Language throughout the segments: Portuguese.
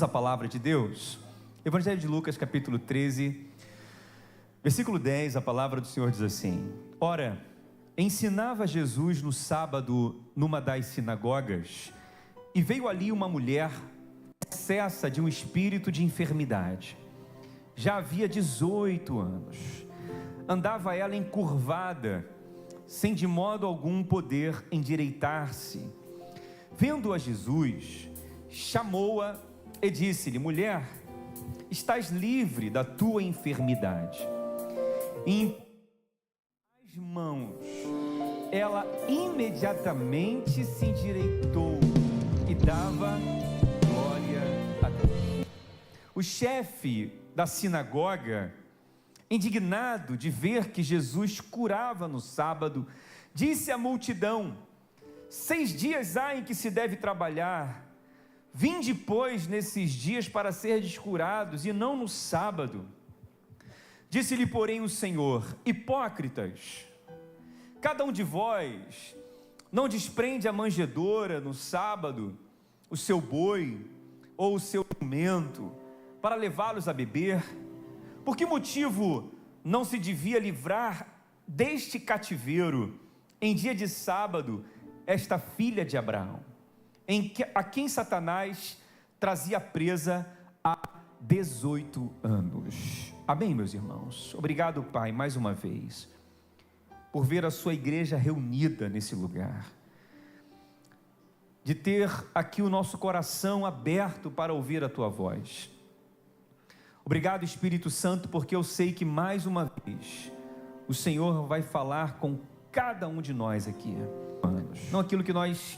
Vamos à palavra de Deus? Evangelho de Lucas, capítulo 13, versículo 10, a palavra do Senhor diz assim: Ora, ensinava Jesus no sábado numa das sinagogas, e veio ali uma mulher possessa de um espírito de enfermidade. Já havia 18 anos. Andava ela encurvada, sem de modo algum poder endireitar-se. Vendo-a Jesus, chamou-a e disse-lhe: Mulher, estás livre da tua enfermidade. E em as mãos, ela imediatamente se endireitou e dava glória a Deus. O chefe da sinagoga, indignado de ver que Jesus curava no sábado, disse à multidão: 6 dias há em que se deve trabalhar. Vinde, pois, nesses dias para serdes curados, e não no sábado. Disse-lhe, porém, o Senhor: Hipócritas, cada um de vós não desprende a manjedoura no sábado, o seu boi ou o seu jumento, para levá-los a beber? Por que motivo não se devia livrar deste cativeiro, em dia de sábado, esta filha de Abraão, a quem Satanás trazia presa há 18 anos? Amém, meus irmãos? Obrigado, Pai, mais uma vez, por ver a sua igreja reunida nesse lugar, de ter aqui o nosso coração aberto para ouvir a tua voz. Obrigado, Espírito Santo, porque eu sei que mais uma vez o Senhor vai falar com cada um de nós aqui. Não aquilo que nós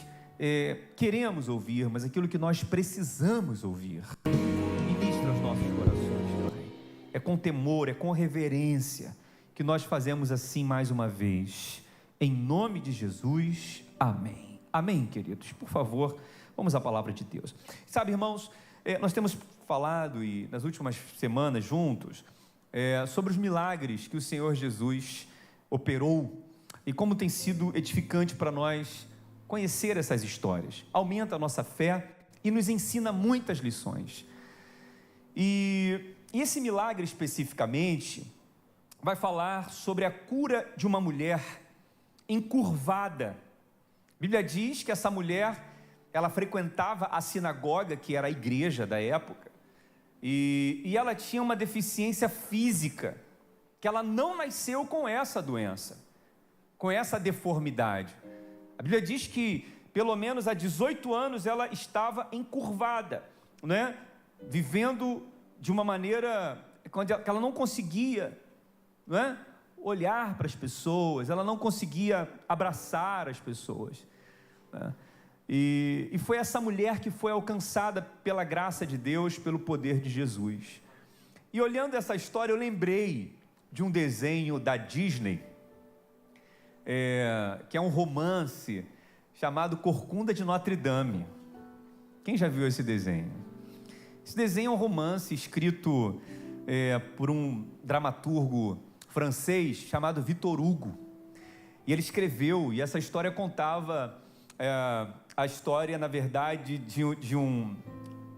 queremos ouvir, mas aquilo que nós precisamos ouvir. Ministra os nossos corações, Pai. É com temor, é com reverência que nós fazemos assim mais uma vez. Em nome de Jesus, amém. Amém, queridos. Por favor, vamos à palavra de Deus. Sabe, irmãos, nós temos falado e nas últimas semanas juntos sobre os milagres que o Senhor Jesus operou e como tem sido edificante para nós conhecer essas histórias. Aumenta a nossa fé e nos ensina muitas lições. E esse milagre especificamente vai falar sobre a cura de uma mulher encurvada. A Bíblia diz que essa mulher, ela frequentava a sinagoga, que era a igreja da época, e ela tinha uma deficiência física, que ela não nasceu com essa doença, com essa deformidade. A Bíblia diz que pelo menos há 18 anos ela estava encurvada, né? Vivendo de uma maneira que ela não conseguia, né, olhar para as pessoas, ela não conseguia abraçar as pessoas, né? E foi essa mulher que foi alcançada pela graça de Deus, pelo poder de Jesus. E olhando essa história, eu lembrei de um desenho da Disney, que é um romance chamado Corcunda de Notre Dame. Quem já viu esse desenho? Esse desenho é um romance escrito por um dramaturgo francês chamado Victor Hugo. E ele escreveu, e essa história contava a história, na verdade,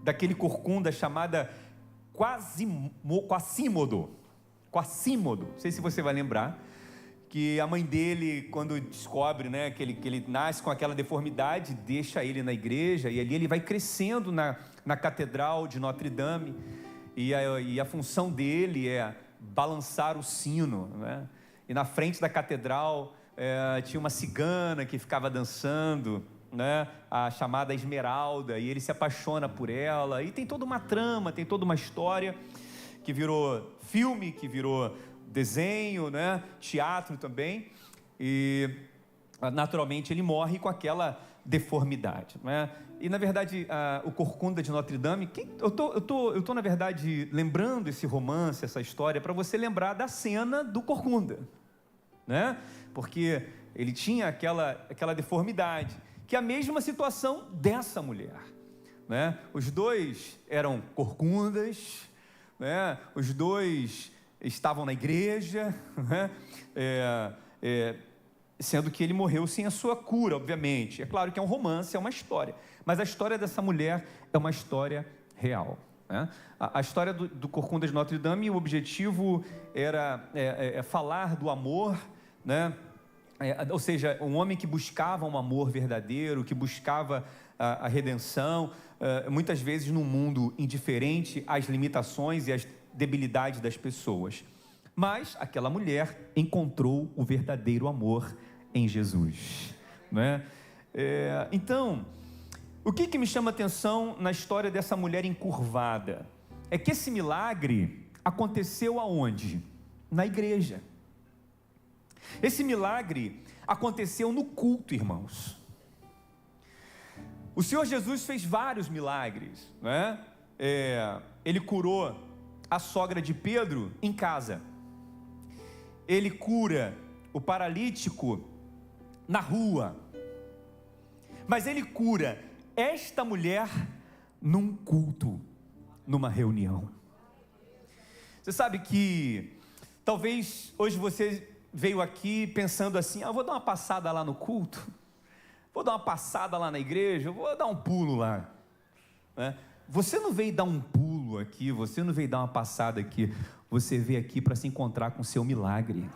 daquele corcunda chamada Quasimodo. Não sei se você vai lembrar, que a mãe dele, quando descobre, né, que ele nasce com aquela deformidade, deixa ele na igreja, e ali ele vai crescendo na catedral de Notre Dame, e a função dele é balançar o sino, né? E na frente da catedral tinha uma cigana que ficava dançando, né, a chamada Esmeralda, e ele se apaixona por ela, e tem toda uma trama, tem toda uma história, que virou filme, que virou desenho, né, teatro também, e naturalmente ele morre com aquela deformidade, né? E na verdade o Corcunda de Notre Dame, eu tô na verdade lembrando esse romance, essa história, para você lembrar da cena do Corcunda, né? Porque ele tinha aquela deformidade, que é a mesma situação dessa mulher, né? Os dois eram corcundas, né? Os dois estavam na igreja, né? Sendo que ele morreu sem a sua cura, obviamente. É claro que é um romance, é uma história, mas a história dessa mulher é uma história real, né? A história do Corcunda de Notre Dame, o objetivo era falar do amor, né? Ou seja, um homem que buscava um amor verdadeiro, que buscava a redenção, muitas vezes num mundo indiferente às limitações e às debilidades das pessoas. Mas aquela mulher encontrou o verdadeiro amor em Jesus, né? Então, o que me chama a atenção na história dessa mulher encurvada? É que esse milagre aconteceu aonde? Na igreja. Esse milagre aconteceu no culto, irmãos. O Senhor Jesus fez vários milagres, né? Ele curou a sogra de Pedro em casa. Ele cura o paralítico na rua. Mas ele cura esta mulher num culto, numa reunião. Você sabe que talvez hoje você veio aqui pensando assim: vou dar uma passada lá no culto, vou dar uma passada lá na igreja, vou dar um pulo lá, né? Você não veio dar um pulo aqui, você não veio dar uma passada aqui, você veio aqui para se encontrar com o seu milagre,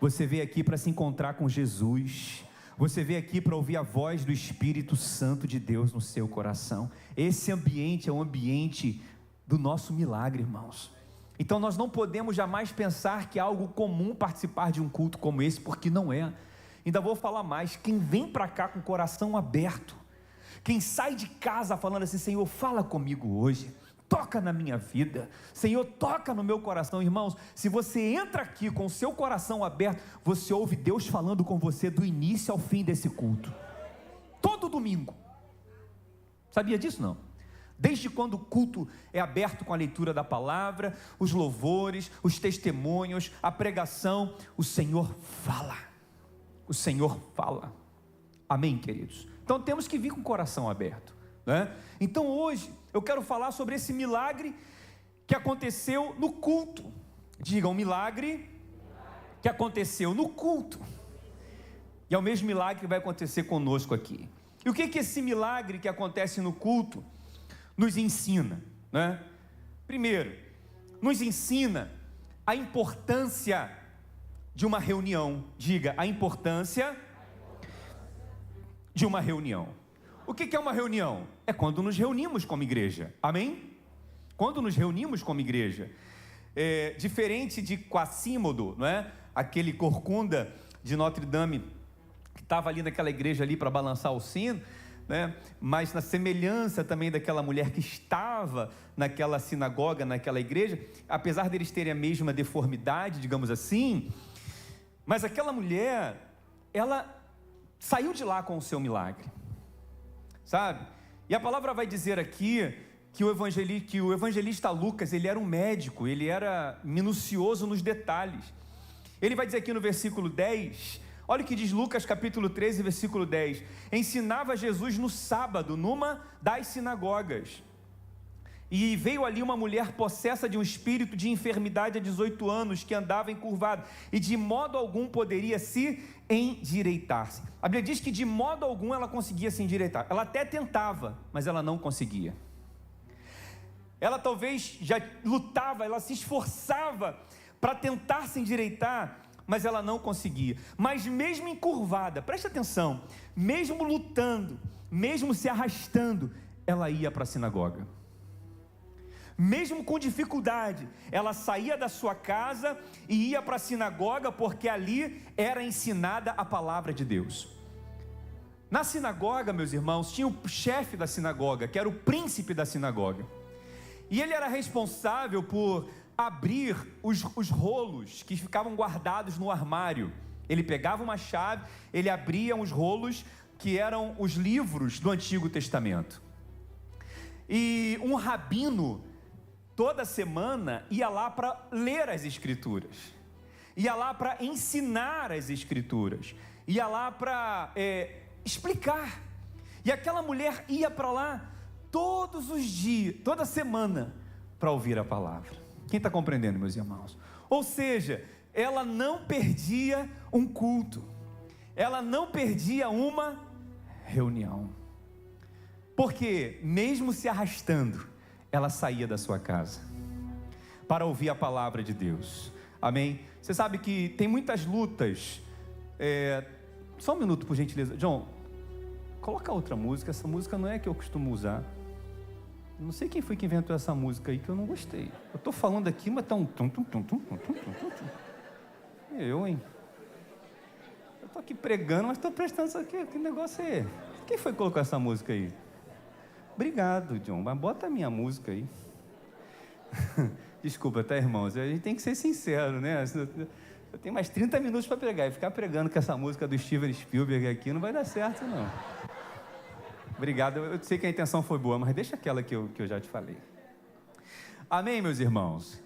você veio aqui para se encontrar com Jesus, você veio aqui para ouvir a voz do Espírito Santo de Deus no seu coração. Esse ambiente é um ambiente do nosso milagre, irmãos. Então nós não podemos jamais pensar que é algo comum participar de um culto como esse, porque não é. Ainda vou falar mais: quem vem para cá com o coração aberto, quem sai de casa falando assim: Senhor, fala comigo hoje, toca na minha vida, Senhor, toca no meu coração. Irmãos, se você entra aqui com o seu coração aberto, você ouve Deus falando com você do início ao fim desse culto, todo domingo. Sabia disso? Não? Desde quando o culto é aberto com a leitura da palavra, os louvores, os testemunhos, a pregação, o Senhor fala, o Senhor fala. Amém, queridos? Então temos que vir com o coração aberto, né? Então hoje eu quero falar sobre esse milagre que aconteceu no culto. Diga, um milagre que aconteceu no culto, e é o mesmo milagre que vai acontecer conosco aqui. E o que esse milagre que acontece no culto nos ensina, né? Primeiro, nos ensina a importância de uma reunião. Diga, a importância de uma reunião. O que é uma reunião? É quando nos reunimos como igreja, amém? Quando nos reunimos como igreja. Diferente de Quasímodo, não é? Aquele corcunda de Notre Dame, que estava ali naquela igreja ali para balançar o sino, né? Mas na semelhança também daquela mulher que estava naquela sinagoga, naquela igreja, apesar deles terem a mesma deformidade, digamos assim, mas aquela mulher, ela saiu de lá com o seu milagre, sabe? E a palavra vai dizer aqui que o evangelista Lucas, ele era um médico, ele era minucioso nos detalhes. Ele vai dizer aqui no versículo 10, olha o que diz Lucas capítulo 13, versículo 10: ensinava Jesus no sábado, numa das sinagogas, e veio ali uma mulher possessa de um espírito de enfermidade há 18 anos, que andava encurvada, e de modo algum poderia se endireitar-se. A Bíblia diz que de modo algum ela conseguia se endireitar. Ela até tentava, mas ela não conseguia. Ela talvez já lutava, ela se esforçava para tentar se endireitar, mas ela não conseguia. Mas mesmo encurvada, preste atenção, mesmo lutando, mesmo se arrastando, ela ia para a sinagoga. Mesmo com dificuldade, ela saía da sua casa e ia para a sinagoga, porque ali era ensinada a palavra de Deus. Na sinagoga, meus irmãos, tinha o chefe da sinagoga, que era o príncipe da sinagoga, e ele era responsável por abrir os rolos que ficavam guardados no armário. Ele pegava uma chave, ele abria os rolos que eram os livros do Antigo Testamento, e um rabino toda semana ia lá para ler as escrituras, ia lá para ensinar as escrituras, ia lá para explicar. E aquela mulher ia para lá todos os dias, toda semana, para ouvir a palavra. Quem está compreendendo, meus irmãos? Ou seja, ela não perdia um culto, ela não perdia uma reunião, porque mesmo se arrastando, ela saía da sua casa para ouvir a palavra de Deus. Amém? Você sabe que tem muitas lutas. Só um minuto, por gentileza. John, coloca outra música. Essa música não é a que eu costumo usar. Não sei quem foi que inventou essa música aí, que eu não gostei. Eu estou falando aqui, mas está um eu, hein? Eu estou aqui pregando, mas estou prestando isso aqui. Que negócio é esse? Quem foi que colocou essa música aí? Obrigado, John, mas bota a minha música aí. Desculpa, tá, irmãos? A gente tem que ser sincero, né? Eu tenho mais 30 minutos para pregar, e ficar pregando com essa música do Steven Spielberg aqui não vai dar certo, não. Obrigado, eu sei que a intenção foi boa, mas deixa aquela que eu já te falei. Amém, meus irmãos?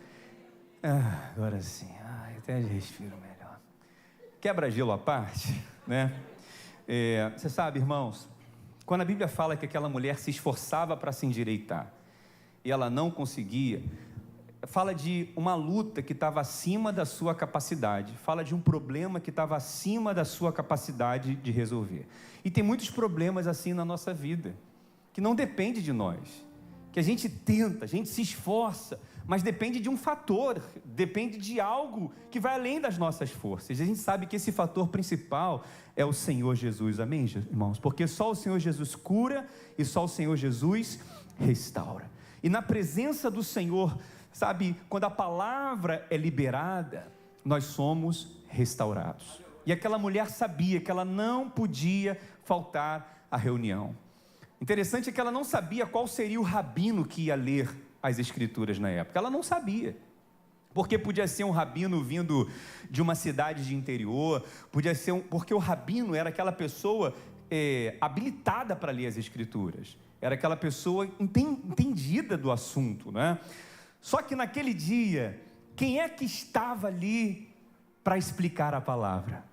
Agora sim, até respiro melhor. Quebra-gelo à parte, né? Você sabe, irmãos, quando a Bíblia fala que aquela mulher se esforçava para se endireitar e ela não conseguia, fala de uma luta que estava acima da sua capacidade, fala de um problema que estava acima da sua capacidade de resolver. E tem muitos problemas assim na nossa vida, que não depende de nós, que a gente tenta, a gente se esforça, mas depende de um fator, depende de algo que vai além das nossas forças. A gente sabe que esse fator principal é o Senhor Jesus, amém, irmãos? Porque só o Senhor Jesus cura e só o Senhor Jesus restaura. E na presença do Senhor, sabe, quando a palavra é liberada, nós somos restaurados. E aquela mulher sabia que ela não podia faltar à reunião. Interessante é que ela não sabia qual seria o rabino que ia ler as escrituras na época. Ela não sabia. Porque podia ser um rabino vindo de uma cidade de interior, podia ser porque o rabino era aquela pessoa habilitada para ler as escrituras. Era aquela pessoa entendida do assunto, né? Só que naquele dia, quem é que estava ali para explicar a palavra?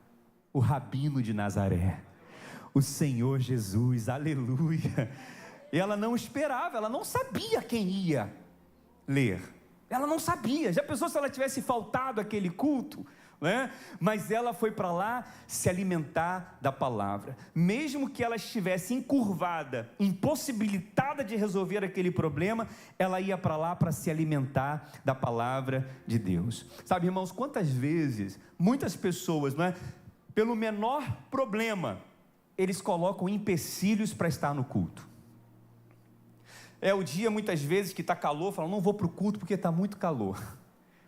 O rabino de Nazaré, o Senhor Jesus, aleluia. E ela não esperava, ela não sabia quem ia ler. Ela não sabia. Já pensou se ela tivesse faltado aquele culto? Né? Mas ela foi para lá se alimentar da palavra. Mesmo que ela estivesse encurvada, impossibilitada de resolver aquele problema, ela ia para lá para se alimentar da palavra de Deus. Sabe, irmãos, quantas vezes muitas pessoas, não é, pelo menor problema, eles colocam empecilhos para estar no culto. É o dia muitas vezes que está calor, falam, não vou para o culto porque está muito calor.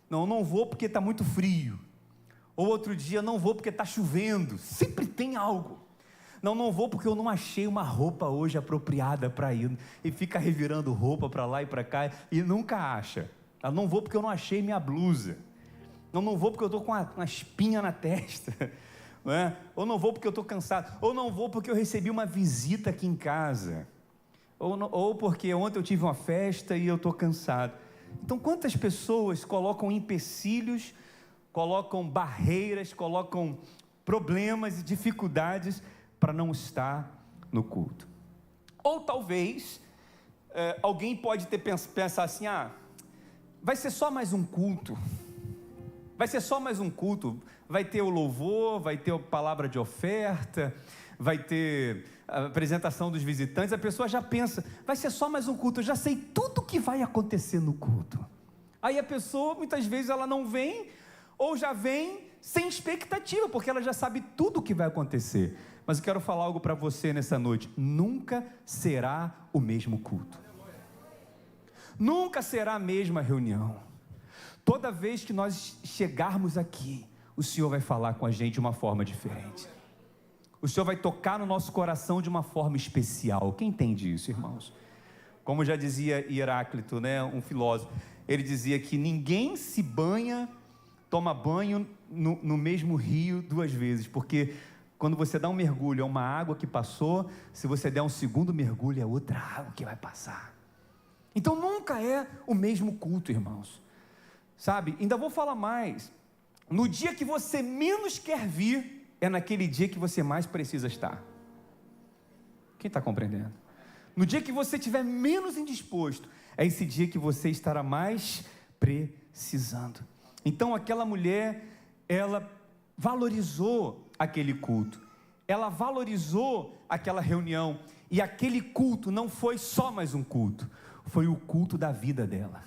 Não vou porque está muito frio. Ou outro dia, não vou porque está chovendo. Sempre tem algo. Não vou porque eu não achei uma roupa hoje apropriada para ir. E fica revirando roupa para lá e para cá e nunca acha. Não vou porque eu não achei minha blusa. Não vou porque eu estou com uma espinha na testa. Não é? Ou não vou porque eu estou cansado. Ou não vou porque eu recebi uma visita aqui em casa. Ou porque ontem eu tive uma festa e eu estou cansado. Então, quantas pessoas colocam empecilhos, colocam barreiras, colocam problemas e dificuldades para não estar no culto? Ou talvez alguém pode pensar assim, vai ser só mais um culto, vai ser só mais um culto, vai ter o louvor, vai ter a palavra de oferta, vai ter a apresentação dos visitantes. A pessoa já pensa, vai ser só mais um culto, eu já sei tudo o que vai acontecer no culto. Aí a pessoa, muitas vezes, ela não vem, ou já vem sem expectativa, porque ela já sabe tudo o que vai acontecer. Mas eu quero falar algo para você nessa noite: nunca será o mesmo culto, nunca será a mesma reunião. Toda vez que nós chegarmos aqui, o Senhor vai falar com a gente de uma forma diferente. O Senhor vai tocar no nosso coração de uma forma especial. Quem entende isso, irmãos? Como já dizia Heráclito, né, um filósofo, ele dizia que ninguém toma banho no mesmo rio duas vezes, porque quando você dá um mergulho é uma água que passou, se você der um segundo mergulho é outra água que vai passar. Então nunca é o mesmo culto, irmãos. Sabe, ainda vou falar mais, no dia que você menos quer vir, é naquele dia que você mais precisa estar. Quem está compreendendo? No dia que você estiver menos indisposto, é esse dia que você estará mais precisando. Então aquela mulher, ela valorizou aquele culto, ela valorizou aquela reunião, e aquele culto não foi só mais um culto, foi o culto da vida dela.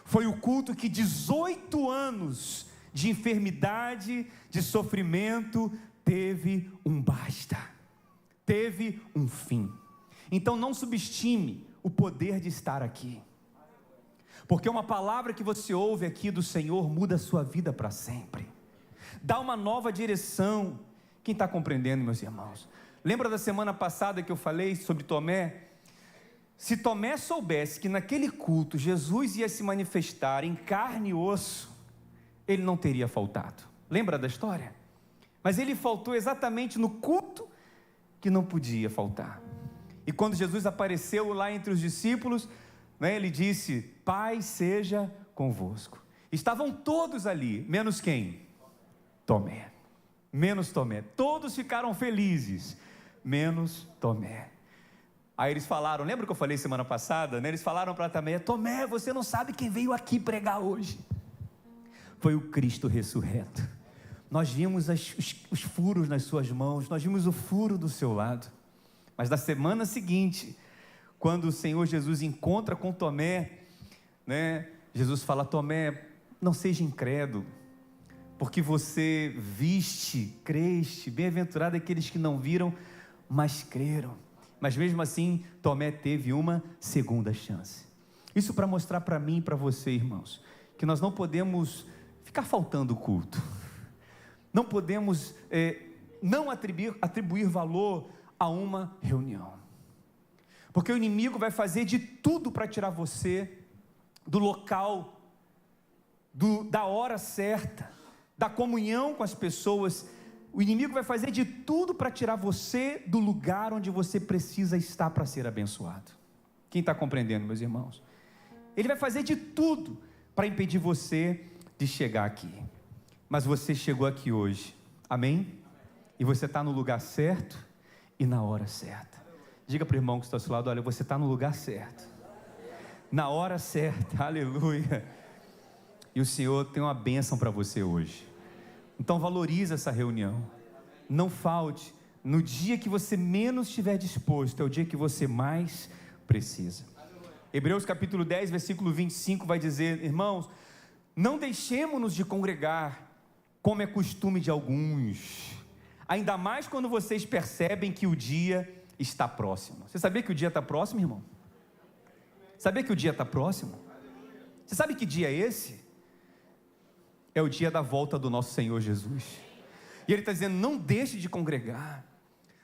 Foi o culto que 18 anos de enfermidade, de sofrimento, teve um basta, teve um fim. Então não subestime o poder de estar aqui, porque uma palavra que você ouve aqui do Senhor muda a sua vida para sempre, dá uma nova direção. Quem está compreendendo, meus irmãos? Lembra da semana passada que eu falei sobre Tomé? Se Tomé soubesse que naquele culto Jesus ia se manifestar em carne e osso, ele não teria faltado. Lembra da história? Mas ele faltou exatamente no culto que não podia faltar. E quando Jesus apareceu lá entre os discípulos, ele disse: Pai seja convosco. Estavam todos ali, menos quem? Tomé. Menos Tomé. Todos ficaram felizes, menos Tomé. Aí eles falaram, lembra que eu falei semana passada, né? Eles falaram para Tomé: Tomé, você não sabe quem veio aqui pregar hoje. Foi o Cristo ressurreto. Nós vimos os furos nas suas mãos, nós vimos o furo do seu lado. Mas na semana seguinte, quando o Senhor Jesus encontra com Tomé, né? Jesus fala: Tomé, não seja incrédulo, porque você viste, creste, bem-aventurado aqueles que não viram, mas creram. Mas mesmo assim, Tomé teve uma segunda chance. Isso para mostrar para mim e para você, irmãos, que nós não podemos ficar faltando o culto. Não podemos não atribuir valor a uma reunião. Porque o inimigo vai fazer de tudo para tirar você do local, da hora certa, da comunhão com as pessoas. O inimigo vai fazer de tudo para tirar você do lugar onde você precisa estar para ser abençoado. Quem está compreendendo, meus irmãos? Ele vai fazer de tudo para impedir você de chegar aqui. Mas você chegou aqui hoje, amém? E você está no lugar certo e na hora certa. Diga para o irmão que está ao seu lado: olha, você está no lugar certo, na hora certa, aleluia. E o Senhor tem uma bênção para você hoje. Então valorize essa reunião, não falte. No dia que você menos estiver disposto, é o dia que você mais precisa. Hebreus capítulo 10, versículo 25 vai dizer: irmãos, não deixemos-nos de congregar, como é costume de alguns, ainda mais quando vocês percebem que o dia está próximo. Você sabia que o dia está próximo, irmão? Sabia que o dia está próximo? Você sabe que dia é esse? É o dia da volta do nosso Senhor Jesus. E Ele está dizendo: não deixe de congregar,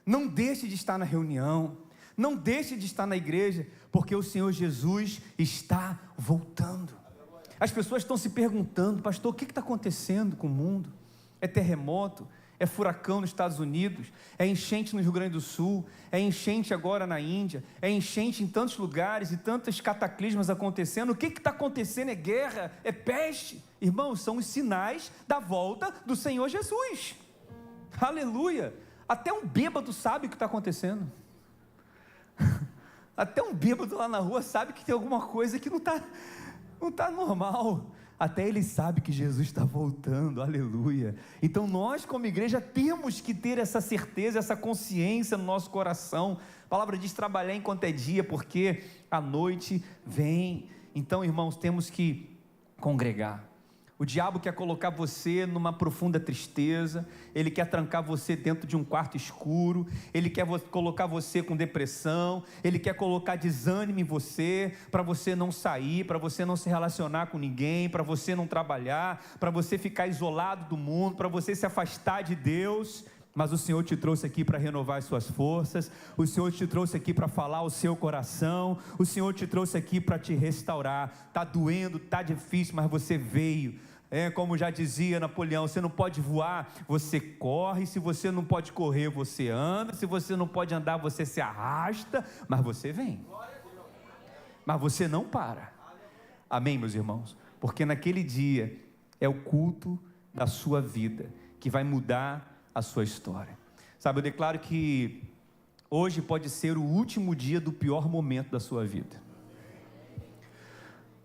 não deixe de estar na reunião, não deixe de estar na igreja, porque o Senhor Jesus está voltando. As pessoas estão se perguntando: pastor, o que está acontecendo com o mundo? É terremoto? É furacão nos Estados Unidos? É enchente no Rio Grande do Sul? É enchente agora na Índia? É enchente em tantos lugares e tantos cataclismas acontecendo? O que está acontecendo? É guerra? É peste? Irmãos, são os sinais da volta do Senhor Jesus. Aleluia! Até um bêbado sabe o que está acontecendo. Até um bêbado lá na rua sabe que tem alguma coisa que não está normal. Até ele sabe que Jesus está voltando, aleluia. Então nós como igreja temos que ter essa certeza, essa consciência no nosso coração. A palavra diz: trabalhar enquanto é dia, porque a noite vem. Então, irmãos, temos que congregar. O diabo quer colocar você numa profunda tristeza, ele quer trancar você dentro de um quarto escuro, ele quer colocar você com depressão, ele quer colocar desânimo em você, para você não sair, para você não se relacionar com ninguém, para você não trabalhar, para você ficar isolado do mundo, para você se afastar de Deus. Mas o Senhor te trouxe aqui para renovar as suas forças, o Senhor te trouxe aqui para falar o seu coração, o Senhor te trouxe aqui para te restaurar. Está doendo, está difícil, mas você veio. Como já dizia Napoleão: você não pode voar, você corre. Se você não pode correr, você anda. Se você não pode andar, você se arrasta, mas você vem. Mas você não para. Amém, meus irmãos? Porque naquele dia é o culto da sua vida que vai mudar a sua história. Sabe, eu declaro que hoje pode ser o último dia do pior momento da sua vida.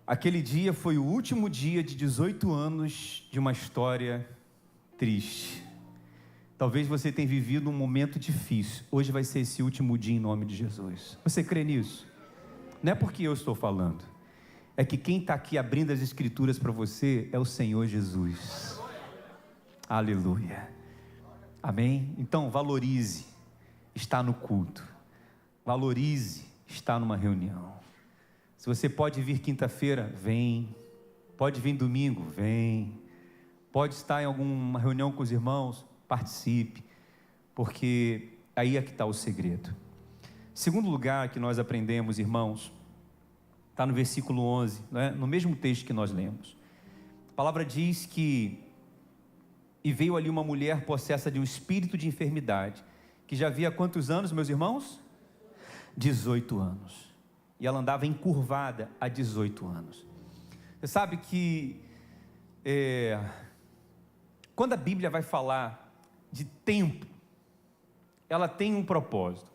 Aquele dia foi o último dia de 18 anos de uma história triste. Talvez você tenha vivido um momento difícil. Hoje vai ser esse último dia em nome de Jesus. Você crê nisso? Não é porque eu estou falando, é que quem está aqui abrindo as escrituras para você é o Senhor Jesus. Aleluia. Amém? Então valorize estar no culto, valorize estar numa reunião. Se você pode vir quinta-feira, vem. Pode vir domingo, vem. Pode estar em alguma reunião com os irmãos, participe, porque aí é que está o segredo. Segundo lugar que nós aprendemos, irmãos, está no versículo 11, né? No mesmo texto que nós lemos. A palavra diz que, e veio ali uma mulher possessa de um espírito de enfermidade, que já havia quantos anos, meus irmãos? 18 anos. E ela andava encurvada há 18 anos. Você sabe que, quando a Bíblia vai falar de tempo, ela tem um propósito.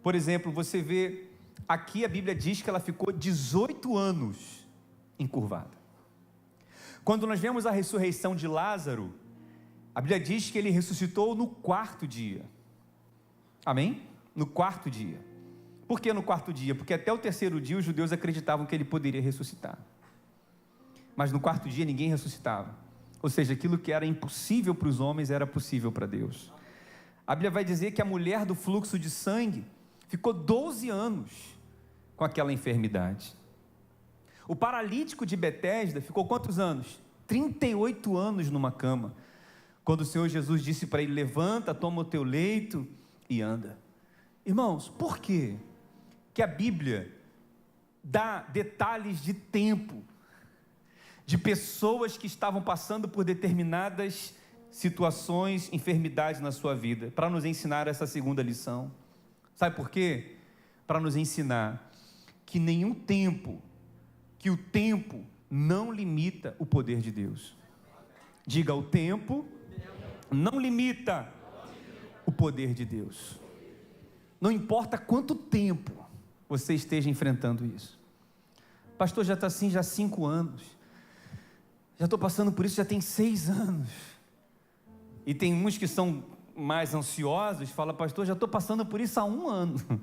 Por exemplo, você vê, aqui a Bíblia diz que ela ficou 18 anos encurvada. Quando nós vemos a ressurreição de Lázaro, a Bíblia diz que ele ressuscitou no 4º dia. Amém? No 4º dia. Por que no 4º dia? Porque até o 3º dia os judeus acreditavam que ele poderia ressuscitar. Mas no 4º dia ninguém ressuscitava. Ou seja, aquilo que era impossível para os homens era possível para Deus. A Bíblia vai dizer que a mulher do fluxo de sangue ficou 12 anos com aquela enfermidade. O paralítico de Betesda ficou quantos anos? 38 anos numa cama. Quando o Senhor Jesus disse para ele: levanta, toma o teu leito e anda. Irmãos, por quê que a Bíblia dá detalhes de tempo, de pessoas que estavam passando por determinadas situações, enfermidades na sua vida, para nos ensinar essa segunda lição? Sabe por quê? Para nos ensinar que que o tempo não limita o poder de Deus. Diga: o tempo não limita o poder de Deus. Não importa quanto tempo você esteja enfrentando isso. Pastor, já está assim já há 5 anos. Já estou passando por isso já tem 6 anos. E tem uns que são mais ansiosos, fala: pastor, já estou passando por isso há 1 ano.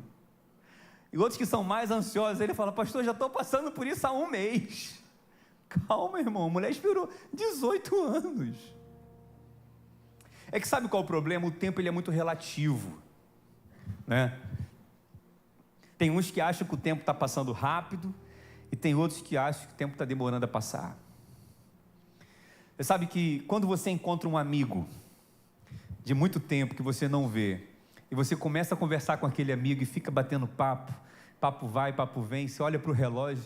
E outros que são mais ansiosos, ele fala: pastor, já estou passando por isso há 1 mês. Calma, irmão, a mulher esperou 18 anos. É que sabe qual é o problema? O tempo ele é muito relativo, né? Tem uns que acham que o tempo está passando rápido, e tem outros que acham que o tempo está demorando a passar. Você sabe que quando você encontra um amigo de muito tempo que você não vê, e você começa a conversar com aquele amigo e fica batendo papo, papo vai, papo vem, você olha para o relógio,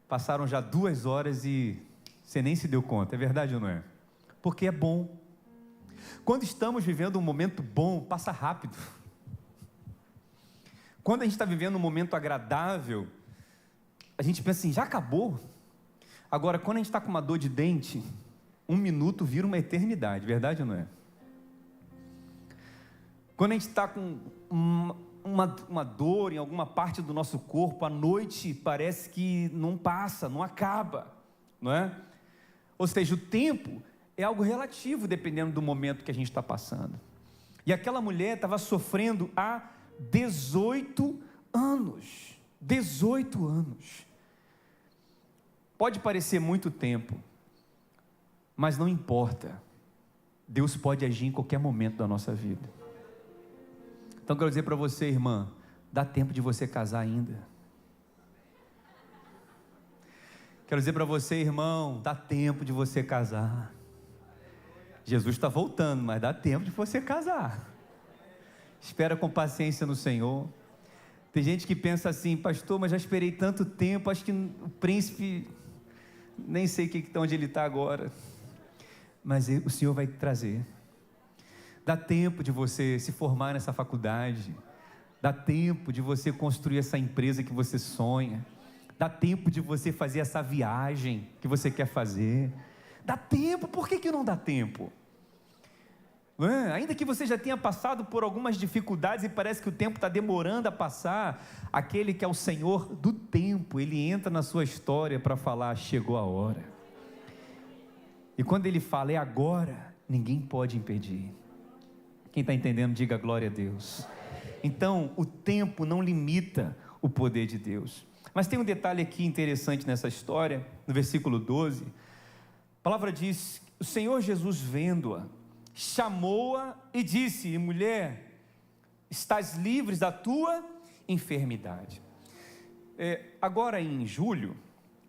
passaram já 2 horas e você nem se deu conta. É verdade ou não é? Porque é bom. Quando estamos vivendo um momento bom, passa rápido. Quando a gente está vivendo um momento agradável, a gente pensa assim: já acabou? Agora, quando a gente está com uma dor de dente, 1 minuto vira uma eternidade. Verdade ou não é? Quando a gente está com uma dor em alguma parte do nosso corpo, a noite parece que não passa, não acaba, não é? Ou seja, o tempo é algo relativo dependendo do momento que a gente está passando. E aquela mulher estava sofrendo há 18 anos. 18 anos. Pode parecer muito tempo, mas não importa. Deus pode agir em qualquer momento da nossa vida. Então quero dizer para você, irmã, dá tempo de você casar ainda. Quero dizer para você, irmão, dá tempo de você casar. Jesus está voltando, mas dá tempo de você casar. Espera com paciência no Senhor. Tem gente que pensa assim: pastor, mas já esperei tanto tempo, acho que o príncipe, nem sei onde ele está agora. Mas o Senhor vai trazer. Dá tempo de você se formar nessa faculdade. Dá tempo de você construir essa empresa que você sonha. Dá tempo de você fazer essa viagem que você quer fazer. Dá tempo. Por que não dá tempo? Ainda que você já tenha passado por algumas dificuldades e parece que o tempo está demorando a passar, aquele que é o Senhor do tempo, Ele entra na sua história para falar: chegou a hora. E quando Ele fala: é agora, ninguém pode impedir. Quem está entendendo, diga glória a Deus. Então, o tempo não limita o poder de Deus. Mas tem um detalhe aqui interessante nessa história, no versículo 12, a palavra diz, o Senhor Jesus vendo-a, chamou-a e disse, mulher, estás livre da tua enfermidade. Agora em julho,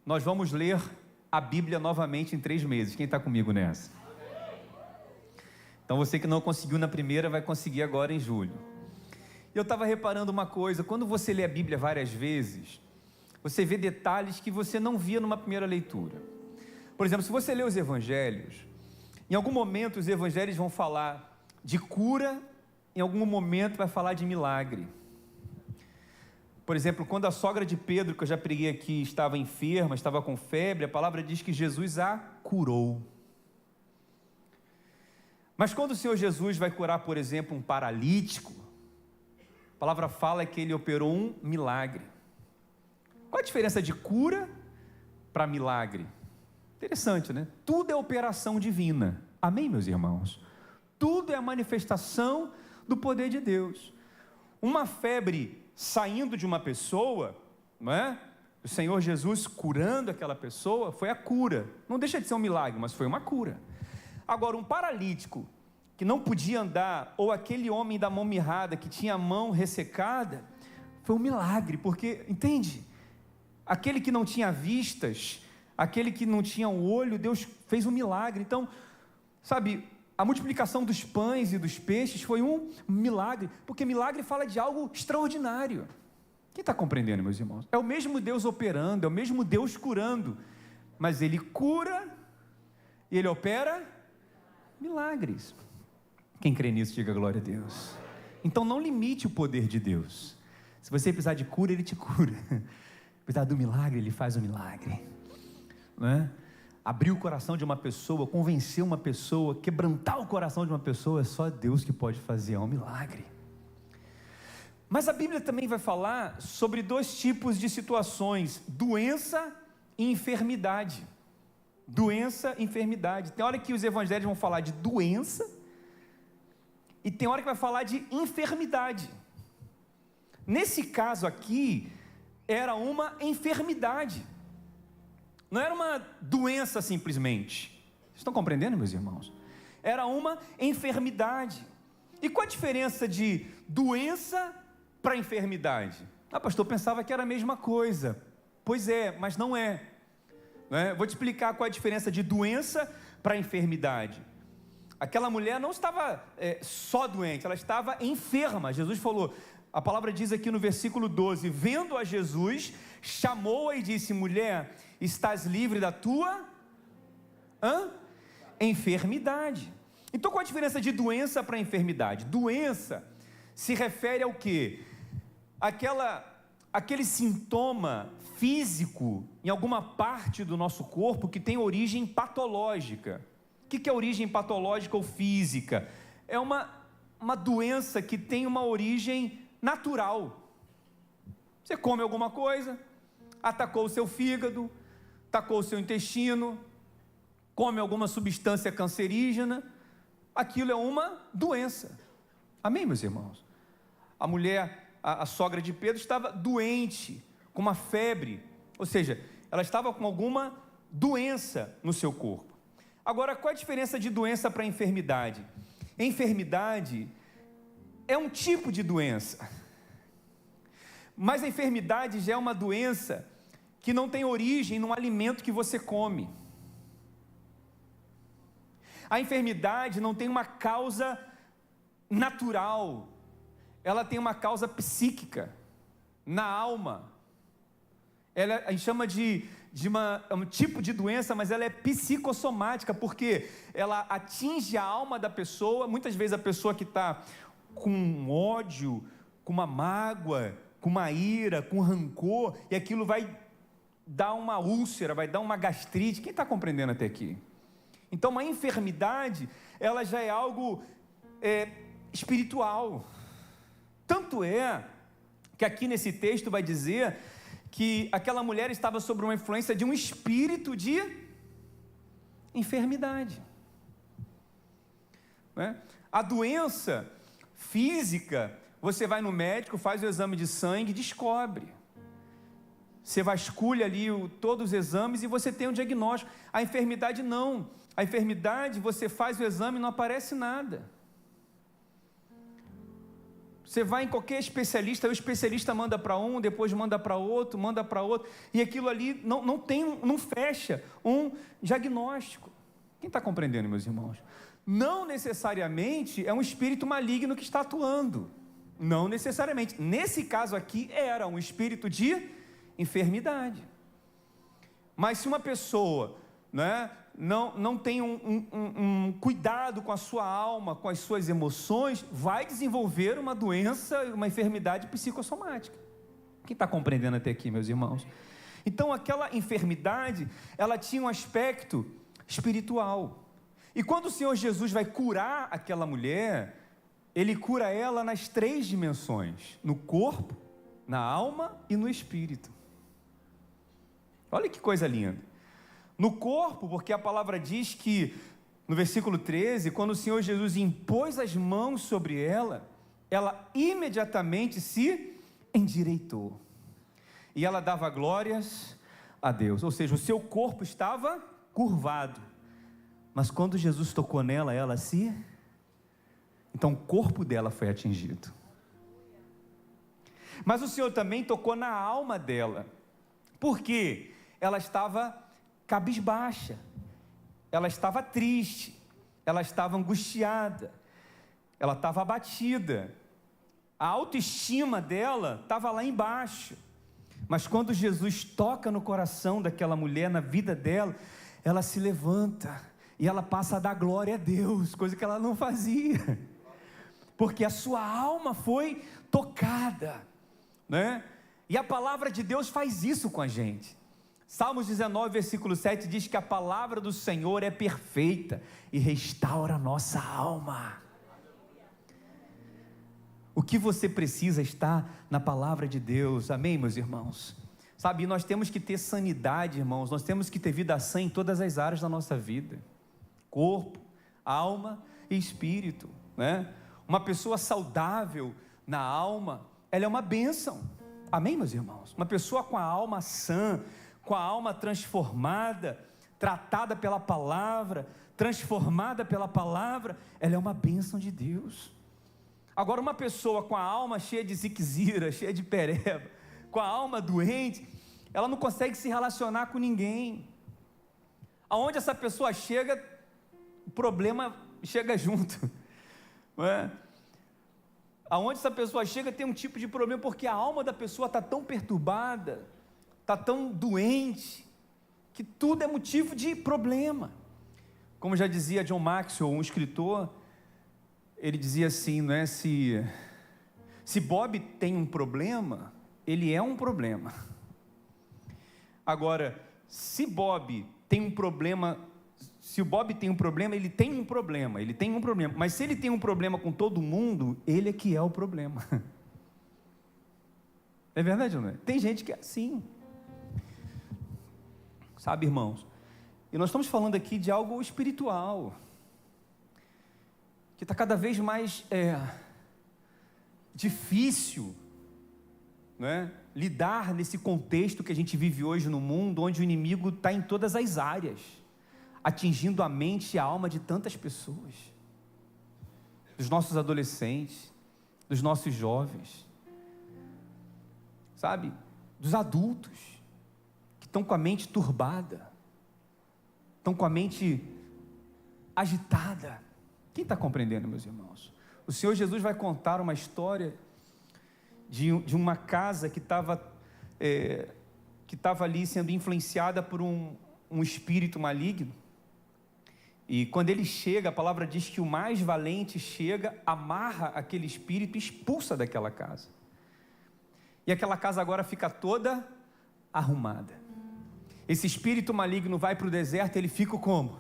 nós vamos ler a Bíblia novamente em 3 meses, quem está comigo nessa? Então você que não conseguiu na primeira, vai conseguir agora em julho. Eu estava reparando uma coisa, quando você lê a Bíblia várias vezes, você vê detalhes que você não via numa primeira leitura. Por exemplo, se você lê os evangelhos, em algum momento os evangelhos vão falar de cura, em algum momento vai falar de milagre. Por exemplo, quando a sogra de Pedro, que eu já preguei aqui, estava enferma, estava com febre, a palavra diz que Jesus a curou. Mas quando o Senhor Jesus vai curar, por exemplo, um paralítico, a palavra fala que ele operou um milagre. Qual a diferença de cura para milagre? Interessante, né? Tudo é operação divina. Amém, meus irmãos? Tudo é a manifestação do poder de Deus. Uma febre saindo de uma pessoa, não é? O Senhor Jesus curando aquela pessoa, foi a cura. Não deixa de ser um milagre, mas foi uma cura. Agora, um paralítico que não podia andar, ou aquele homem da mão mirrada que tinha a mão ressecada, foi um milagre, porque, entende? Aquele que não tinha vistas, aquele que não tinha um olho, Deus fez um milagre. Então, sabe, a multiplicação dos pães e dos peixes foi um milagre, porque milagre fala de algo extraordinário. Quem está compreendendo, meus irmãos? É o mesmo Deus operando, é o mesmo Deus curando, mas Ele cura e Ele opera milagres. Quem crê nisso, diga glória a Deus. Então não limite o poder de Deus. Se você precisar de cura, Ele te cura. Precisar do milagre, Ele faz o milagre. Não é? Abrir o coração de uma pessoa, convencer uma pessoa, quebrantar o coração de uma pessoa, é só Deus que pode fazer, é um milagre. Mas a Bíblia também vai falar sobre 2 tipos de situações, doença e enfermidade. Doença e enfermidade. Tem hora que os evangelhos vão falar de doença, e tem hora que vai falar de enfermidade. Nesse caso aqui, era uma enfermidade. Não era uma doença simplesmente. Vocês estão compreendendo, meus irmãos? Era uma enfermidade. E qual a diferença de doença para enfermidade? Ah, pastor, eu pensava que era a mesma coisa. Pois é, mas não é. Vou te explicar qual é a diferença de doença para enfermidade. Aquela mulher não estava só doente, ela estava enferma. Jesus falou, a palavra diz aqui no versículo 12, vendo a Jesus, chamou-a e disse, mulher, estás livre da tua enfermidade. Então qual a diferença de doença para enfermidade? Doença se refere ao quê? Aquele sintoma físico em alguma parte do nosso corpo que tem origem patológica. O que é origem patológica ou física? É uma doença que tem uma origem natural. Você come alguma coisa, atacou o seu fígado, atacou o seu intestino, come alguma substância cancerígena, aquilo é uma doença. Amém, meus irmãos? A mulher, a sogra de Pedro, estava doente, com uma febre, ou seja, ela estava com alguma doença no seu corpo. Agora, qual a diferença de doença para enfermidade? Enfermidade é um tipo de doença, mas a enfermidade já é uma doença que não tem origem no alimento que você come. A enfermidade não tem uma causa natural, ela tem uma causa psíquica, na alma. A gente chama de um tipo de doença, mas ela é psicossomática, porque ela atinge a alma da pessoa. Muitas vezes a pessoa que está com ódio, com uma mágoa, com uma ira, com rancor, e aquilo vai dar uma úlcera, vai dar uma gastrite. Quem está compreendendo até aqui? Então uma enfermidade, ela já é algo espiritual. Tanto é que aqui nesse texto vai dizer que aquela mulher estava sob uma influência de um espírito de enfermidade. A doença física, você vai no médico, faz o exame de sangue, descobre. você vasculha ali todos os exames e você tem um diagnóstico. A enfermidade não. A enfermidade, você faz o exame e não aparece nada. Você vai em qualquer especialista, o especialista manda para um, depois manda para outro, e aquilo ali não fecha um diagnóstico. Quem está compreendendo, meus irmãos? Não necessariamente é um espírito maligno que está atuando. Não necessariamente. Nesse caso aqui, era um espírito de enfermidade. Mas se uma pessoa, né, não tem um cuidado com a sua alma, com as suas emoções, vai desenvolver uma doença, uma enfermidade psicossomática. Quem está compreendendo até aqui, meus irmãos? Então, aquela enfermidade, ela tinha um aspecto espiritual. E quando o Senhor Jesus vai curar aquela mulher, Ele cura ela nas 3 dimensões: no corpo, na alma e no espírito. Olha que coisa linda. No corpo, porque a palavra diz que, no versículo 13, quando o Senhor Jesus impôs as mãos sobre ela, ela imediatamente se endireitou. E ela dava glórias a Deus. Ou seja, o seu corpo estava curvado. Mas quando Jesus tocou nela, ela se... Então o corpo dela foi atingido. Mas o Senhor também tocou na alma dela. Por quê? Ela estava cabisbaixa, ela estava triste, ela estava angustiada, ela estava abatida, a autoestima dela estava lá embaixo. Mas quando Jesus toca no coração daquela mulher, na vida dela, ela se levanta e ela passa a dar glória a Deus, coisa que ela não fazia, porque a sua alma foi tocada, né? E a palavra de Deus faz isso com a gente. Salmos 19, versículo 7 diz que a palavra do Senhor é perfeita e restaura a nossa alma. O que você precisa está na palavra de Deus, amém, meus irmãos? Sabe, nós temos que ter sanidade, irmãos, nós temos que ter vida sã em todas as áreas da nossa vida: corpo, alma e espírito, né? Uma pessoa saudável na alma, ela é uma bênção, amém, meus irmãos? Uma pessoa com a alma sã, com a alma transformada, tratada pela palavra, transformada pela palavra, ela é uma bênção de Deus. Agora, uma pessoa com a alma cheia de ziquezira, cheia de pereba, com a alma doente, ela não consegue se relacionar com ninguém. Aonde essa pessoa chega, o problema chega junto, não é? Aonde essa pessoa chega tem um tipo de problema, porque a alma da pessoa está tão perturbada, está tão doente, que tudo é motivo de problema. Como já dizia John Maxwell, um escritor, ele dizia assim, não é? Se Bob tem um problema, ele é um problema. Agora, se o Bob tem um problema, ele tem um problema, mas se ele tem um problema com todo mundo, ele é que é o problema. É verdade ou não é? Tem gente que é assim. Sabe, irmãos? E nós estamos falando aqui de algo espiritual, que está cada vez mais difícil, né? Lidar nesse contexto que a gente vive hoje no mundo, onde o inimigo está em todas as áreas, atingindo a mente e a alma de tantas pessoas, dos nossos adolescentes, dos nossos jovens, sabe, dos adultos, que estão com a mente turbada, estão com a mente agitada. Quem está compreendendo, meus irmãos? O Senhor Jesus vai contar uma história de uma casa que estava ali sendo influenciada por um espírito maligno. E quando ele chega, a palavra diz que o mais valente chega, amarra aquele espírito e expulsa daquela casa. E aquela casa agora fica toda arrumada. Esse espírito maligno vai para o deserto, ele fica como?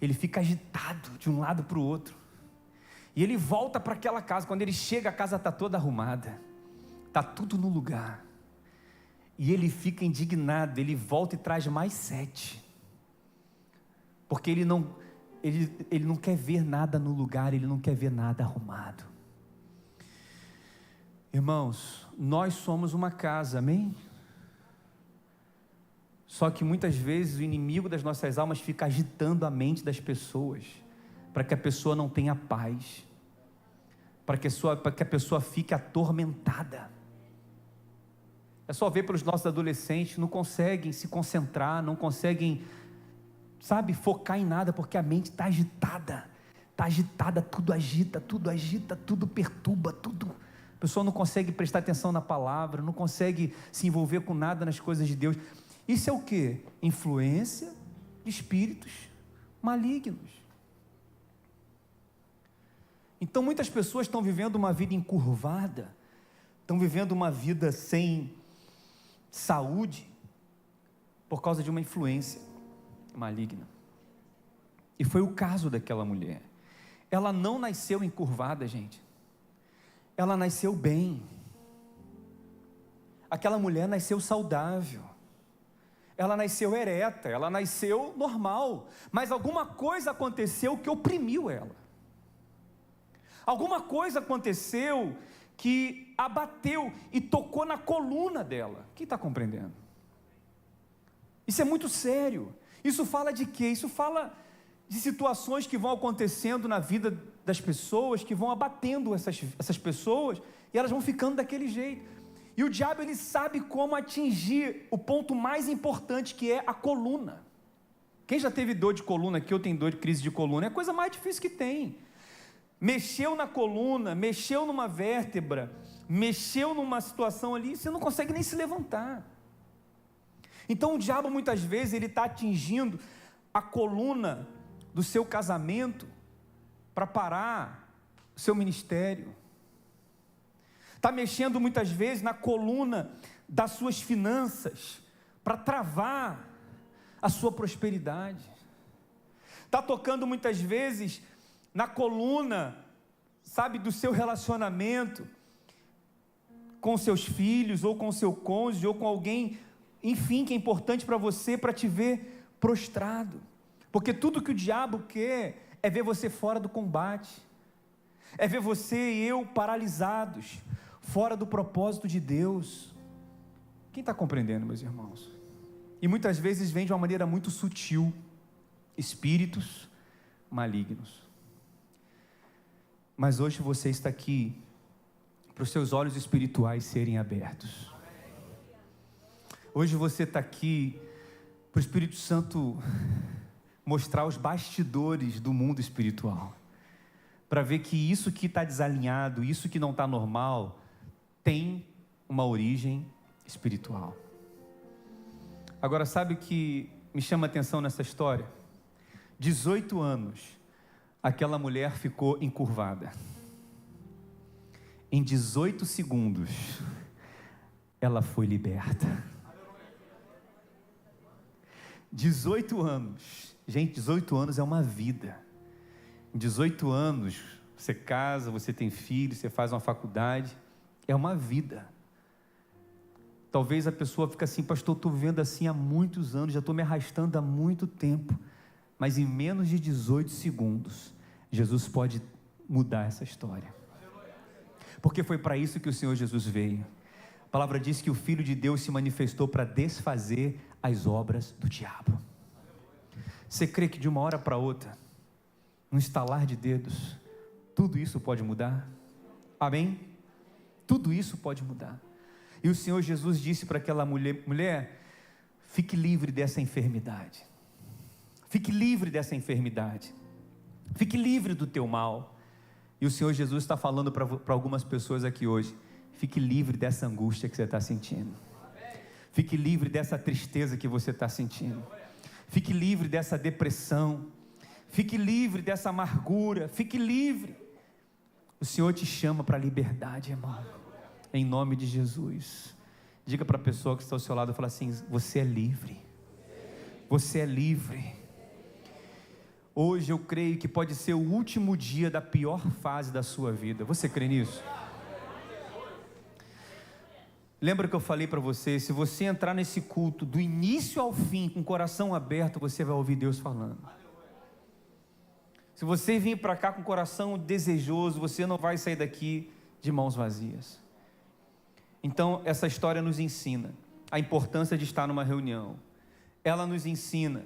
Ele fica agitado de um lado para o outro. E ele volta para aquela casa. Quando ele chega, a casa está toda arrumada, está tudo no lugar. E ele fica indignado, ele volta e traz mais 7. Porque ele não quer ver nada no lugar, ele não quer ver nada arrumado. Irmãos, nós somos uma casa, amém? Só que muitas vezes o inimigo das nossas almas fica agitando a mente das pessoas, para que a pessoa não tenha paz, para que a pessoa fique atormentada. É só ver pelos nossos adolescentes, não conseguem se concentrar, não conseguem, focar em nada, porque a mente está agitada, tudo agita, tudo perturba, tudo. A pessoa não consegue prestar atenção na palavra, não consegue se envolver com nada nas coisas de Deus. Isso é o quê? Influência de espíritos malignos. Então muitas pessoas estão vivendo uma vida encurvada, estão vivendo uma vida sem saúde, por causa de uma influência maligna. E foi o caso daquela mulher. Ela não nasceu encurvada, gente. Ela nasceu bem. Aquela mulher nasceu saudável. Ela nasceu ereta, ela nasceu normal. Mas alguma coisa aconteceu que oprimiu ela. Alguma coisa aconteceu que abateu e tocou na coluna dela. Quem está compreendendo? Isso é muito sério. Isso fala de quê? Isso fala de situações que vão acontecendo na vida das pessoas, que vão abatendo essas pessoas, e elas vão ficando daquele jeito. E o diabo, ele sabe como atingir o ponto mais importante, que é a coluna. Quem já teve dor de coluna aqui, ou tem dor de crise de coluna, é a coisa mais difícil que tem. Mexeu na coluna, mexeu numa vértebra, mexeu numa situação ali, você não consegue nem se levantar. Então o diabo muitas vezes ele está atingindo a coluna do seu casamento para parar o seu ministério. Está mexendo muitas vezes na coluna das suas finanças para travar a sua prosperidade. Está tocando muitas vezes na coluna, do seu relacionamento com seus filhos, ou com seu cônjuge, ou com alguém, enfim, que é importante para você, para te ver prostrado. Porque tudo que o diabo quer é ver você fora do combate, é ver você e eu paralisados, fora do propósito de Deus. Quem está compreendendo, meus irmãos? E muitas vezes vem de uma maneira muito sutil, espíritos malignos. Mas hoje você está aqui para os seus olhos espirituais serem abertos. Hoje você está aqui para o Espírito Santo mostrar os bastidores do mundo espiritual, para ver que isso que está desalinhado, isso que não está normal, tem uma origem espiritual. Agora, sabe o que me chama a atenção nessa história? 18 anos aquela mulher ficou encurvada. Em 18 segundos ela foi liberta. 18 anos, gente, 18 anos é uma vida. Em 18 anos você casa, você tem filhos, você faz uma faculdade, é uma vida. Talvez a pessoa fique assim: pastor, estou vivendo assim há muitos anos, já estou me arrastando há muito tempo. Mas em menos de 18 segundos Jesus pode mudar essa história, porque foi para isso que o Senhor Jesus veio. A palavra diz que o Filho de Deus se manifestou para desfazer as obras do diabo. Você crê que de uma hora para outra, num estalar de dedos, tudo isso pode mudar? Amém? Tudo isso pode mudar. E o Senhor Jesus disse para aquela mulher: fique livre dessa enfermidade, fique livre dessa enfermidade, fique livre do teu mal. E o Senhor Jesus está falando para algumas pessoas aqui hoje: fique livre dessa angústia que você está sentindo, fique livre dessa tristeza que você está sentindo, fique livre dessa depressão, fique livre dessa amargura, fique livre. O Senhor te chama para a liberdade, irmão, em nome de Jesus. Diga para a pessoa que está ao seu lado, fala assim: você é livre, você é livre. Hoje eu creio que pode ser o último dia da pior fase da sua vida. Você crê nisso? Lembra que eu falei para você, se você entrar nesse culto do início ao fim, com o coração aberto, você vai ouvir Deus falando. Se você vir para cá com o coração desejoso, você não vai sair daqui de mãos vazias. Então essa história nos ensina a importância de estar numa reunião, ela nos ensina,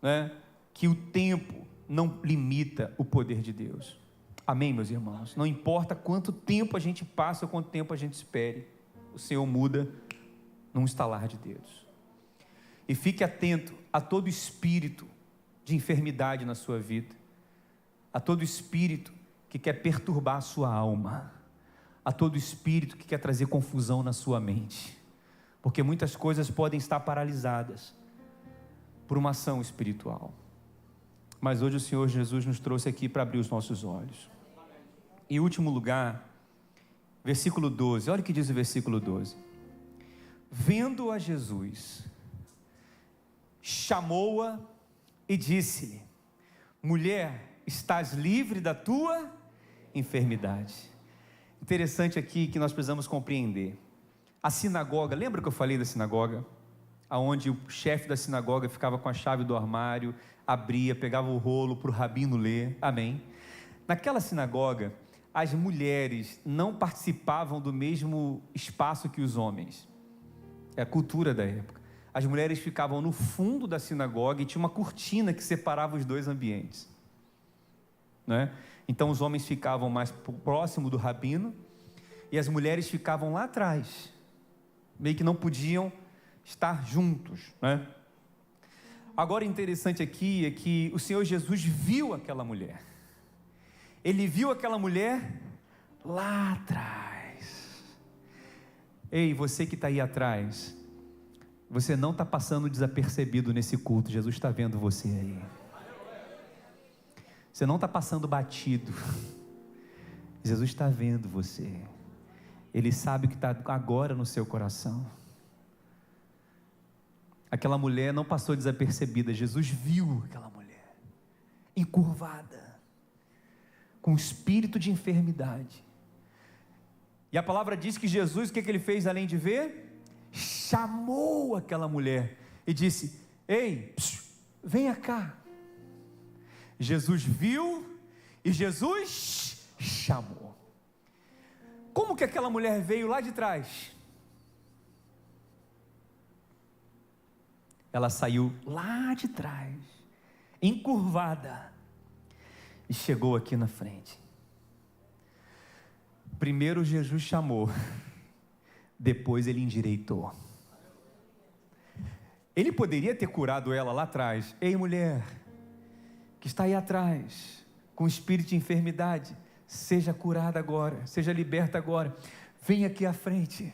né, que o tempo não limita o poder de Deus. Amém, meus irmãos? Não importa quanto tempo a gente passa ou quanto tempo a gente espere, o Senhor muda num estalar de dedos. E fique atento a todo espírito de enfermidade na sua vida, a todo espírito que quer perturbar a sua alma, a todo espírito que quer trazer confusão na sua mente, porque muitas coisas podem estar paralisadas por uma ação espiritual. Mas hoje o Senhor Jesus nos trouxe aqui para abrir os nossos olhos. Em último lugar, versículo 12, olha o que diz o versículo 12. Vendo a Jesus, chamou-a e disse-lhe: mulher, estás livre da tua enfermidade. Interessante aqui que nós precisamos compreender. A sinagoga, lembra que eu falei da sinagoga? Onde o chefe da sinagoga ficava com a chave do armário, abria, pegava o rolo para o rabino ler, amém? Naquela sinagoga, as mulheres não participavam do mesmo espaço que os homens. É a cultura da época. As mulheres ficavam no fundo da sinagoga e tinha uma cortina que separava os dois ambientes, né? Então os homens ficavam mais próximo do rabino e as mulheres ficavam lá atrás, meio que não podiam estar juntos, né? Agora, interessante aqui é que o Senhor Jesus viu aquela mulher. Ele viu aquela mulher lá atrás. Ei, você que está aí atrás, você não está passando desapercebido nesse culto. Jesus está vendo você aí. Você não está passando batido. Jesus está vendo você. Ele sabe o que está agora no seu coração. Aquela mulher não passou desapercebida. Jesus viu aquela mulher encurvada, com espírito de enfermidade. E a palavra diz que Jesus, o que ele fez além de ver? Chamou aquela mulher e disse: ei, venha cá. Jesus viu e Jesus chamou. Como que aquela mulher veio lá de trás? Ela saiu lá de trás, encurvada, e chegou aqui na frente. Primeiro Jesus chamou, depois ele endireitou. Ele poderia ter curado ela lá atrás. Ei, mulher, que está aí atrás, com espírito de enfermidade, seja curada agora, seja liberta agora, vem aqui à frente.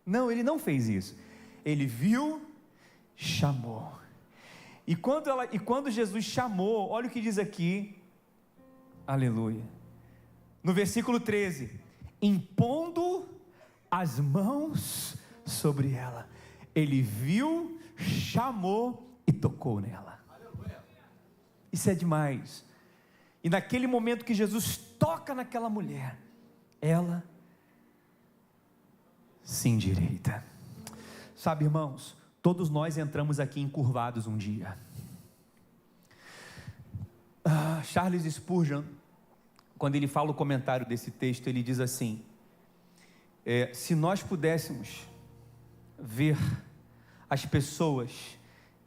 Não, ele não fez isso. Ele viu, chamou. E quando Jesus chamou, olha o que diz aqui, aleluia, no versículo 13: impondo as mãos sobre ela, ele viu, chamou e tocou nela. Isso é demais. E naquele momento que Jesus toca naquela mulher, ela se endireita. Sabe, irmãos, todos nós entramos aqui encurvados um dia. Charles Spurgeon, quando ele fala o comentário desse texto, ele diz assim: se nós pudéssemos ver as pessoas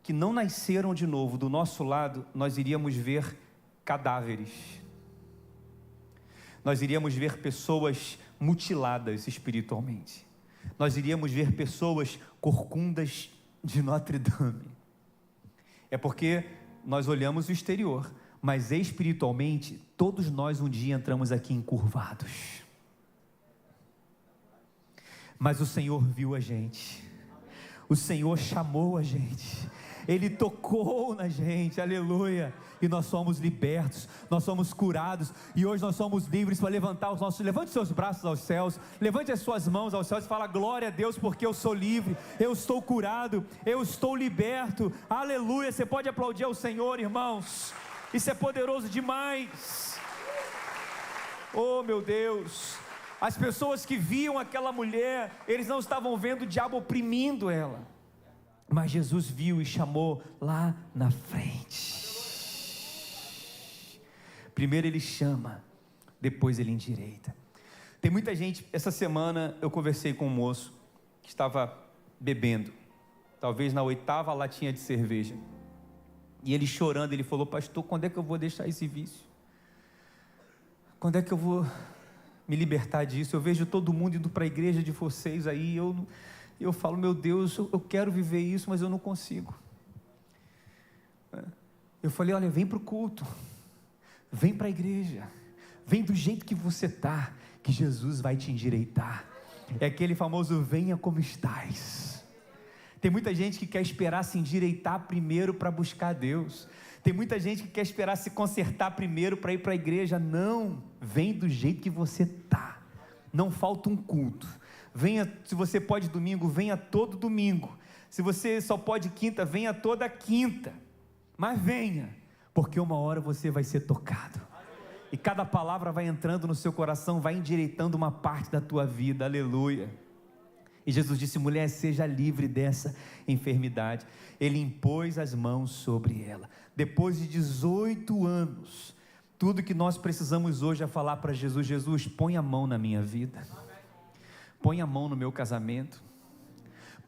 que não nasceram de novo do nosso lado, nós iríamos ver cadáveres. Nós iríamos ver pessoas mutiladas espiritualmente. Nós iríamos ver pessoas corcundas de Notre Dame. É porque nós olhamos o exterior, mas espiritualmente todos nós um dia entramos aqui encurvados. Mas o Senhor viu a gente. O Senhor chamou a gente. Ele tocou na gente, aleluia, e nós somos libertos, nós somos curados, e hoje nós somos livres para levantar os nossos, levante seus braços aos céus, levante as suas mãos aos céus e fala: glória a Deus, porque eu sou livre, eu estou curado, eu estou liberto, aleluia. Você pode aplaudir ao Senhor, irmãos, isso é poderoso demais. Oh meu Deus, as pessoas que viam aquela mulher, eles não estavam vendo o diabo oprimindo ela, mas Jesus viu e chamou lá na frente. Primeiro ele chama, depois ele endireita. Tem muita gente, essa semana eu conversei com um moço que estava bebendo, talvez na 8ª latinha de cerveja. E ele chorando, ele falou: pastor, quando é que eu vou deixar esse vício? Quando é que eu vou me libertar disso? Eu vejo todo mundo indo para a igreja de vocês aí, eu falo: meu Deus, eu quero viver isso, mas eu não consigo. Eu falei: olha, vem para o culto, vem para a igreja, vem do jeito que você está, que Jesus vai te endireitar. É aquele famoso venha como estás. Tem muita gente que quer esperar se endireitar primeiro para buscar Deus. Tem muita gente que quer esperar se consertar primeiro para ir para a igreja. Não, vem do jeito que você está. Não falta um culto. Venha, se você pode domingo, venha todo domingo. Se você só pode quinta, venha toda quinta. Mas venha, porque uma hora você vai ser tocado. E cada palavra vai entrando no seu coração, vai endireitando uma parte da tua vida, aleluia. E Jesus disse: mulher, seja livre dessa enfermidade. Ele impôs as mãos sobre ela. Depois de 18 anos, tudo que nós precisamos hoje é falar para Jesus: Jesus, põe a mão na minha vida, põe a mão no meu casamento,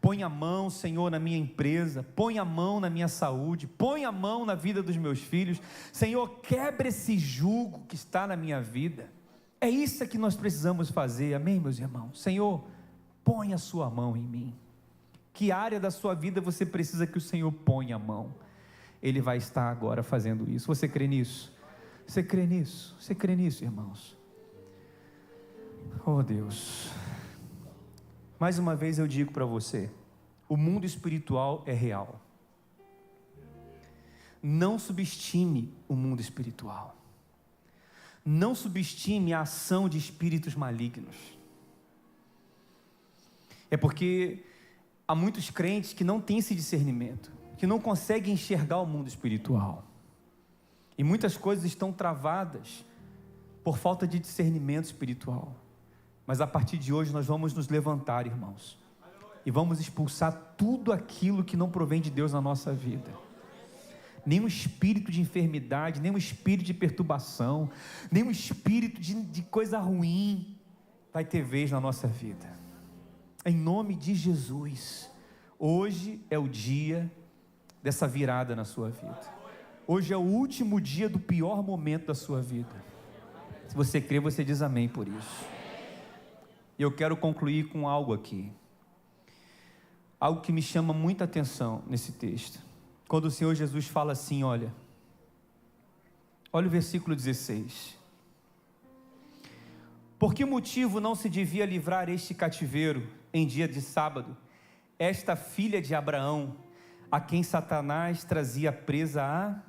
põe a mão, Senhor, na minha empresa, põe a mão na minha saúde, põe a mão na vida dos meus filhos. Senhor, quebra esse jugo que está na minha vida. É isso que nós precisamos fazer, amém, meus irmãos? Senhor, põe a sua mão em mim. Que área da sua vida você precisa que o Senhor ponha a mão? Ele vai estar agora fazendo isso. Você crê nisso? Você crê nisso? Você crê nisso, irmãos? Oh Deus, mais uma vez eu digo para você: o mundo espiritual é real. Não subestime o mundo espiritual. Não subestime a ação de espíritos malignos. É porque há muitos crentes que não têm esse discernimento, que não conseguem enxergar o mundo espiritual. E muitas coisas estão travadas por falta de discernimento espiritual. Mas a partir de hoje nós vamos nos levantar, irmãos, e vamos expulsar tudo aquilo que não provém de Deus na nossa vida. Nenhum espírito de enfermidade, nenhum espírito de perturbação, nenhum espírito de coisa ruim vai ter vez na nossa vida. Em nome de Jesus, hoje é o dia dessa virada na sua vida. Hoje é o último dia do pior momento da sua vida. Se você crê, você diz amém por isso. E eu quero concluir com algo aqui. Algo que me chama muita atenção nesse texto. Quando o Senhor Jesus fala assim, olha o versículo 16. Por que motivo não se devia livrar este cativeiro em dia de sábado, esta filha de Abraão, a quem Satanás trazia presa há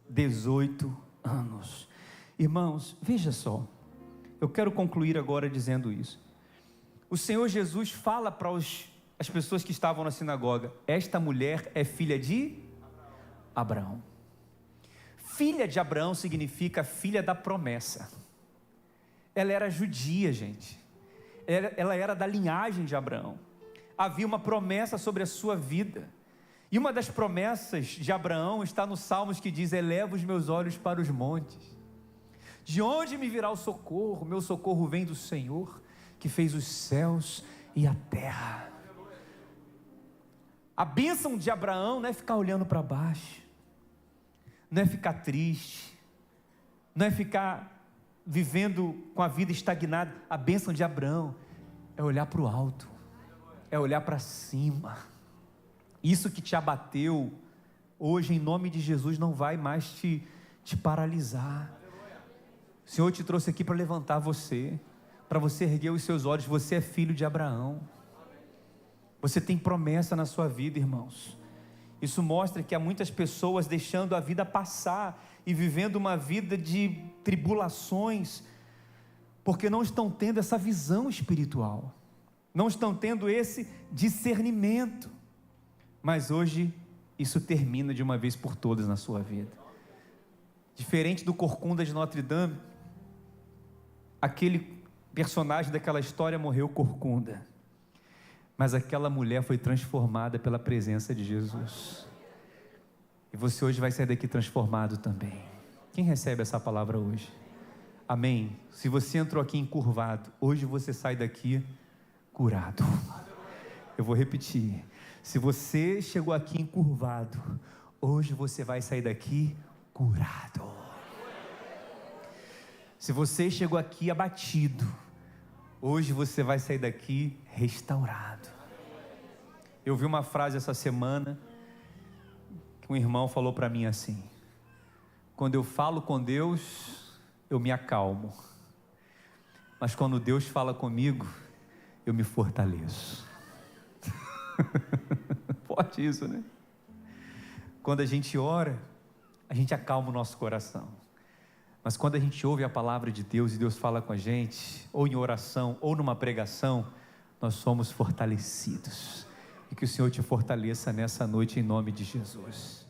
18 anos? Irmãos, veja só, eu quero concluir agora dizendo isso. O Senhor Jesus fala para as pessoas que estavam na sinagoga: esta mulher é filha de Abraão. Filha de Abraão significa filha da promessa. Ela era judia, gente. Ela era da linhagem de Abraão. Havia uma promessa sobre a sua vida. E uma das promessas de Abraão está no Salmos, que diz: eleva os meus olhos para os montes. De onde me virá o socorro? Meu socorro vem do Senhor, que fez os céus e a terra. A bênção de Abraão não é ficar olhando para baixo, não é ficar triste, não é ficar vivendo com a vida estagnada. A bênção de Abraão é olhar para o alto, é olhar para cima. Isso que te abateu, hoje em nome de Jesus não vai mais te paralisar. O Senhor te trouxe aqui para levantar você, para você erguer os seus olhos. Você é filho de Abraão. Você tem promessa na sua vida, irmãos. Isso mostra que há muitas pessoas deixando a vida passar e vivendo uma vida de tribulações, porque não estão tendo essa visão espiritual, não estão tendo esse discernimento. Mas hoje isso termina de uma vez por todas na sua vida. Diferente do Corcunda de Notre Dame, aquele personagem daquela história morreu corcunda, mas aquela mulher foi transformada pela presença de Jesus. E você hoje vai sair daqui transformado também. Quem recebe essa palavra hoje? Amém? Se você entrou aqui encurvado, hoje você sai daqui curado. Eu vou repetir. Se você chegou aqui encurvado, hoje você vai sair daqui curado. Se você chegou aqui abatido, hoje você vai sair daqui restaurado. Eu vi uma frase essa semana, que um irmão falou para mim assim: quando eu falo com Deus, eu me acalmo, mas quando Deus fala comigo, eu me fortaleço. Forte isso, né? Quando a gente ora, a gente acalma o nosso coração, mas quando a gente ouve a palavra de Deus e Deus fala com a gente, ou em oração, ou numa pregação, nós somos fortalecidos. E que o Senhor te fortaleça nessa noite em nome de Jesus.